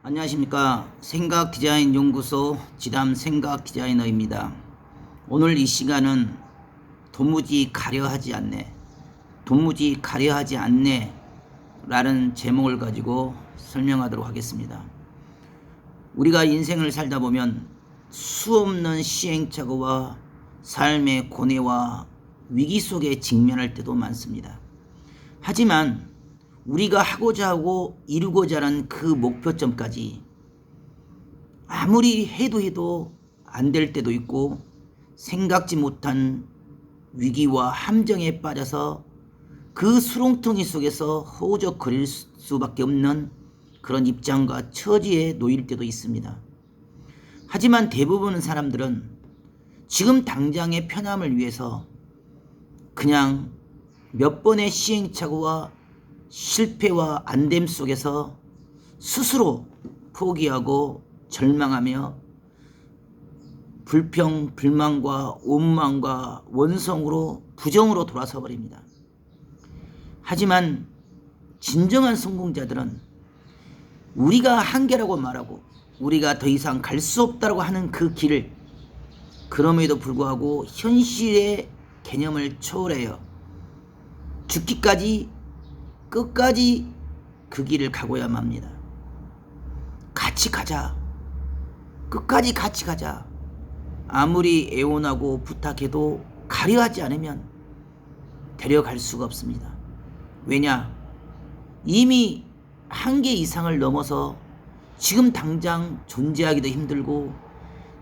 안녕하십니까. 생각디자인연구소 지담 생각디자이너입니다. 오늘 이 시간은 도무지 가려하지 않네 라는 제목을 가지고 설명하도록 하겠습니다. 우리가 인생을 살다 보면 수없는 시행착오와 삶의 고뇌와 위기 속에 직면할 때도 많습니다. 하지만 우리가 하고자 하고 이루고자 하는 그 목표점까지 아무리 해도 안 될 때도 있고, 생각지 못한 위기와 함정에 빠져서 그 수렁텅이 속에서 허우적거릴 수밖에 없는 그런 입장과 처지에 놓일 때도 있습니다. 하지만 대부분의 사람들은 지금 당장의 편함을 위해서 그냥 몇 번의 시행착오와 실패와 안됨 속에서 스스로 포기하고 절망하며 불평, 불만과 원망과 원성으로 부정으로 돌아서 버립니다. 하지만 진정한 성공자들은 우리가 한계라고 말하고 우리가 더 이상 갈 수 없다고 하는 그 길을, 그럼에도 불구하고 현실의 개념을 초월해요 죽기까지 끝까지 그 길을 가고야만 합니다. 같이 가자. 끝까지 같이 가자. 아무리 애원하고 부탁해도 가려하지 않으면 데려갈 수가 없습니다. 왜냐? 이미 한계 이상을 넘어서 지금 당장 존재하기도 힘들고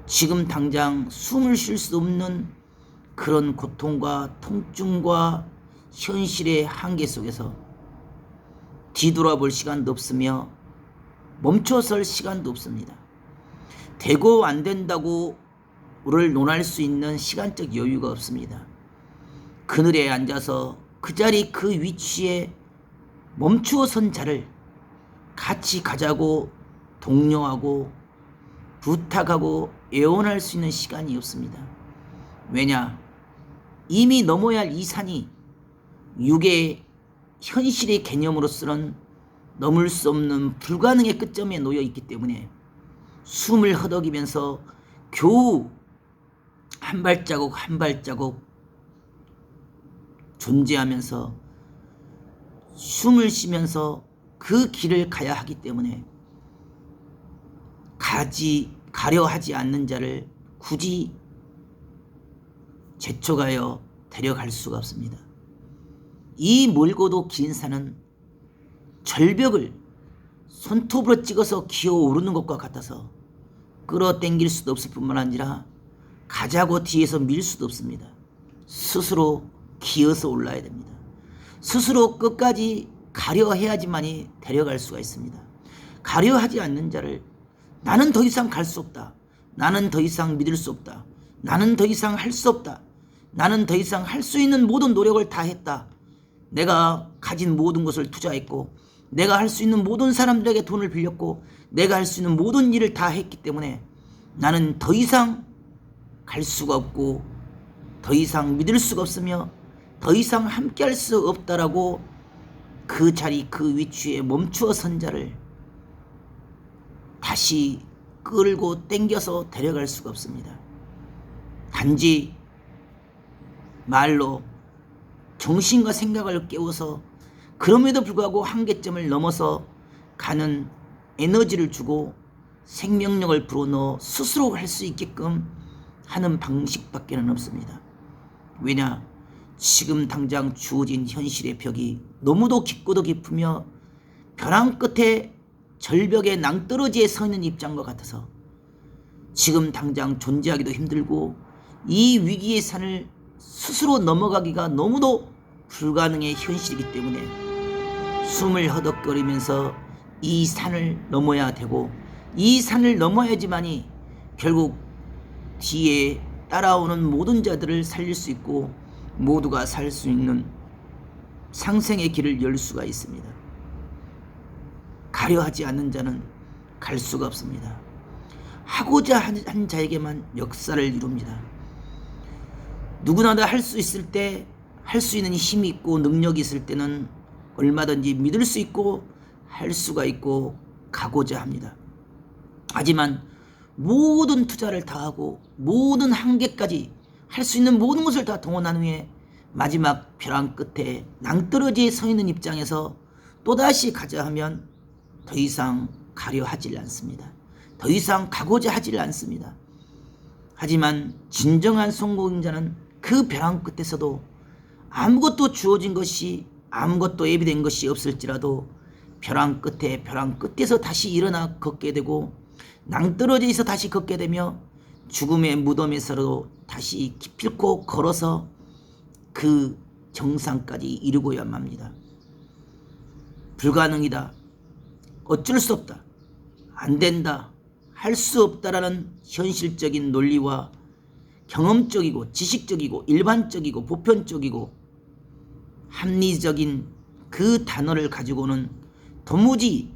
지금 당장 숨을 쉴 수 없는 그런 고통과 통증과 현실의 한계 속에서 뒤돌아볼 시간도 없으며 멈춰설 시간도 없습니다. 되고 안 된다고를 논할 수 있는 시간적 여유가 없습니다. 그늘에 앉아서 그 자리 그 위치에 멈추어 선 자를 같이 가자고 독려하고 부탁하고 애원할 수 있는 시간이 없습니다. 왜냐? 이미 넘어야 할 이 산이 육의 현실의 개념으로서는 넘을 수 없는 불가능의 끝점에 놓여 있기 때문에 숨을 허덕이면서 겨우 한 발자국 한 발자국 존재하면서 숨을 쉬면서 그 길을 가야 하기 때문에 가려 하지 않는 자를 굳이 재촉하여 데려갈 수가 없습니다. 이 멀고도 긴 산은 절벽을 손톱으로 찍어서 기어오르는 것과 같아서 끌어당길 수도 없을 뿐만 아니라 가자고 뒤에서 밀 수도 없습니다. 스스로 기어서 올라야 됩니다. 스스로 끝까지 가려해야지만이 데려갈 수가 있습니다. 가려하지 않는 자를 나는 더 이상 갈 수 없다. 나는 더 이상 믿을 수 없다. 나는 더 이상 할 수 없다. 나는 더 이상 할 수 있는 모든 노력을 다 했다. 내가 가진 모든 것을 투자했고 내가 할 수 있는 모든 사람들에게 돈을 빌렸고 내가 할 수 있는 모든 일을 다 했기 때문에 나는 더 이상 갈 수가 없고 더 이상 믿을 수가 없으며 더 이상 함께 할 수 없다라고 그 자리 그 위치에 멈추어 선 자를 다시 끌고 당겨서 데려갈 수가 없습니다. 단지 말로 정신과 생각을 깨워서 그럼에도 불구하고 한계점을 넘어서 가는 에너지를 주고 생명력을 불어넣어 스스로 할 수 있게끔 하는 방식밖에는 없습니다. 왜냐? 지금 당장 주어진 현실의 벽이 너무도 깊고도 깊으며 벼랑 끝에 절벽의 낭떠러지에 서 있는 입장과 같아서 지금 당장 존재하기도 힘들고 이 위기의 산을 스스로 넘어가기가 너무도 불가능의 현실이기 때문에 숨을 허덕거리면서 이 산을 넘어야 되고 이 산을 넘어야지만이 결국 뒤에 따라오는 모든 자들을 살릴 수 있고 모두가 살 수 있는 상생의 길을 열 수가 있습니다. 가려하지 않는 자는 갈 수가 없습니다. 하고자 한 자에게만 역사를 이룹니다. 누구나 다 할 수 있을 때, 할 수 있는 힘이 있고 능력이 있을 때는 얼마든지 믿을 수 있고 할 수가 있고 가고자 합니다. 하지만 모든 투자를 다하고 모든 한계까지 할 수 있는 모든 것을 다 동원한 후에 마지막 벼랑 끝에 낭떠러지에 서 있는 입장에서 또다시 가자 하면 더 이상 가려 하질 않습니다. 더 이상 가고자 하질 않습니다. 하지만 진정한 성공자는 그 벼랑 끝에서도 아무것도 주어진 것이, 아무것도 예비된 것이 없을지라도 벼랑 끝에서 다시 일어나 걷게 되고, 낭떠러지에서 다시 걷게 되며 죽음의 무덤에서도 다시 기필코 걸어서 그 정상까지 이루고야만 합니다. 불가능이다, 어쩔 수 없다, 안 된다, 할 수 없다라는 현실적인 논리와 경험적이고 지식적이고 일반적이고 보편적이고 합리적인 그 단어를 가지고는 도무지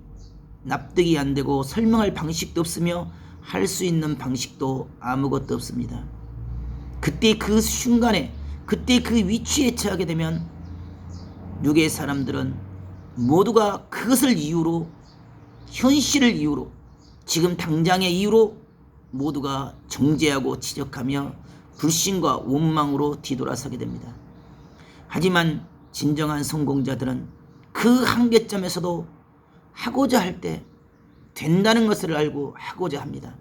납득이 안 되고 설명할 방식도 없으며 할 수 있는 방식도 아무것도 없습니다. 그때 그 순간에, 그때 그 위치에 처하게 되면 육의 사람들은 모두가 그것을 이유로, 현실을 이유로, 지금 당장의 이유로 모두가 정죄하고 지적하며 불신과 원망으로 뒤돌아서게 됩니다. 하지만 진정한 성공자들은 그 한계점에서도 하고자 할 때 된다는 것을 알고 하고자 합니다.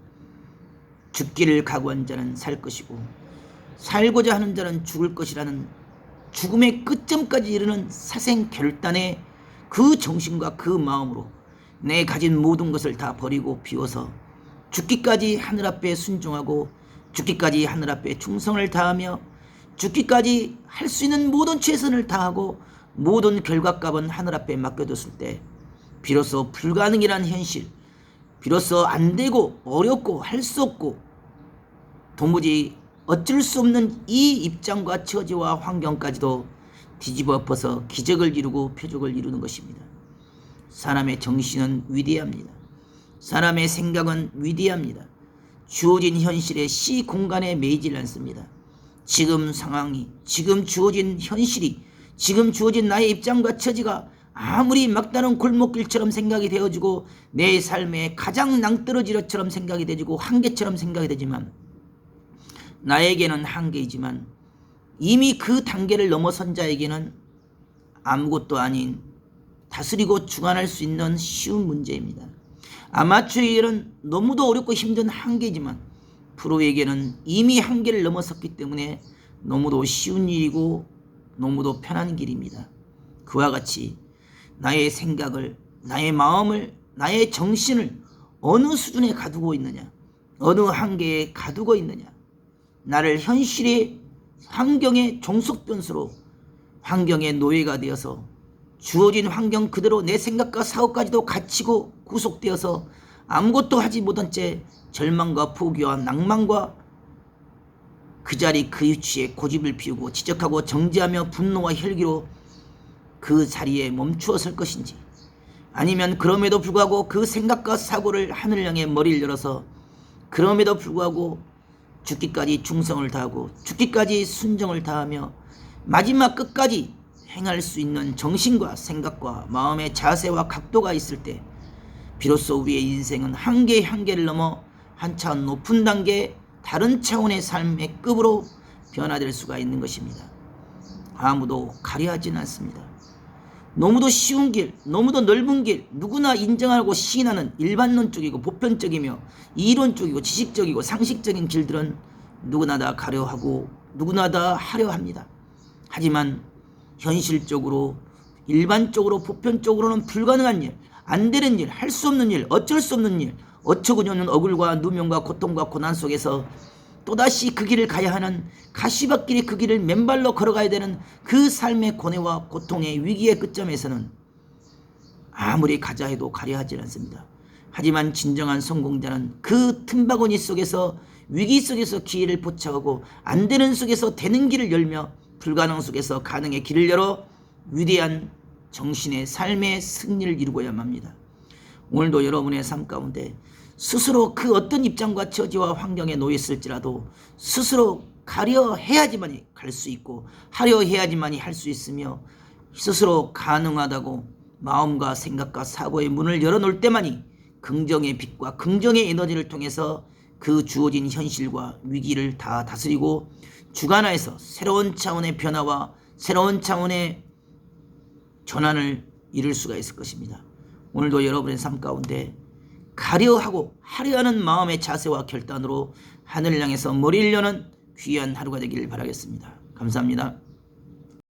죽기를 각오한 자는 살 것이고 살고자 하는 자는 죽을 것이라는 죽음의 끝점까지 이르는 사생결단의 그 정신과 그 마음으로 내 가진 모든 것을 다 버리고 비워서 죽기까지 하늘 앞에 순종하고 죽기까지 하늘 앞에 충성을 다하며 죽기까지 할 수 있는 모든 최선을 다하고 모든 결과값은 하늘 앞에 맡겨뒀을 때 비로소 불가능이란 현실, 비로소 안 되고 어렵고 할 수 없고 도무지 어쩔 수 없는 이 입장과 처지와 환경까지도 뒤집어 엎어서 기적을 이루고 표적을 이루는 것입니다. 사람의 정신은 위대합니다. 사람의 생각은 위대합니다. 주어진 현실의 시공간에 매이질 않습니다. 지금 상황이, 지금 주어진 현실이, 지금 주어진 나의 입장과 처지가 아무리 막다른 골목길처럼 생각이 되어지고 내 삶의 가장 낭떠러질 것처럼 생각이 되지고 한계처럼 생각이 되지만, 나에게는 한계이지만 이미 그 단계를 넘어선 자에게는 아무것도 아닌 다스리고 주관할 수 있는 쉬운 문제입니다. 아마추어에게는 너무도 어렵고 힘든 한계지만 프로에게는 이미 한계를 넘어섰기 때문에 너무도 쉬운 일이고 너무도 편한 길입니다. 그와 같이 나의 생각을, 나의 마음을, 나의 정신을 어느 수준에 가두고 있느냐, 어느 한계에 가두고 있느냐, 나를 현실의 환경의 종속변수로 환경의 노예가 되어서 주어진 환경 그대로 내 생각과 사고까지도 갇히고 구속되어서 아무것도 하지 못한 채 절망과 포기와 낭만과 그 자리 그 위치에 고집을 피우고 지적하고 정죄하며 분노와 혈기로 그 자리에 멈추어 설 것인지, 아니면 그럼에도 불구하고 그 생각과 사고를 하늘을 향해 머리를 열어서 그럼에도 불구하고 죽기까지 충성을 다하고 죽기까지 순정을 다하며 마지막 끝까지 행할 수 있는 정신과 생각과 마음의 자세와 각도가 있을 때 비로소 우리의 인생은 한계를 넘어 한참 높은 단계, 다른 차원의 삶의 급으로 변화될 수가 있는 것입니다. 아무도 가려하지는 않습니다. 너무도 쉬운 길, 너무도 넓은 길, 누구나 인정하고 시인하는 일반론적이고 보편적이며 이론적이고 지식적이고 상식적인 길들은 누구나 다 가려하고 누구나 다 하려 합니다. 하지만 현실적으로, 일반적으로, 보편적으로는 불가능한 일, 안 되는 일, 할 수 없는 일, 어쩔 수 없는 일, 어처구니없는 억울과 누명과 고통과 고난 속에서 또다시 그 길을 가야 하는 가시밭길의 그 길을 맨발로 걸어가야 되는 그 삶의 고뇌와 고통의 위기의 끝점에서는 아무리 가자 해도 가려 하지 않습니다. 하지만 진정한 성공자는 그 틈바구니 속에서, 위기 속에서 기회를 포착하고 안 되는 속에서 되는 길을 열며 불가능 속에서 가능의 길을 열어 위대한 정신의 삶의 승리를 이루고야만 합니다. 오늘도 여러분의 삶 가운데 스스로 그 어떤 입장과 처지와 환경에 놓였을지라도 스스로 가려 해야지만이 갈 수 있고 하려 해야지만이 할 수 있으며 스스로 가능하다고 마음과 생각과 사고의 문을 열어놓을 때만이 긍정의 빛과 긍정의 에너지를 통해서 그 주어진 현실과 위기를 다 다스리고 주관하여서 새로운 차원의 변화와 새로운 차원의 전환을 이룰 수가 있을 것입니다. 오늘도 여러분의 삶 가운데 가려하고 하려하는 마음의 자세와 결단으로 하늘을 향해서 머리를 여는 귀한 하루가 되기를 바라겠습니다. 감사합니다.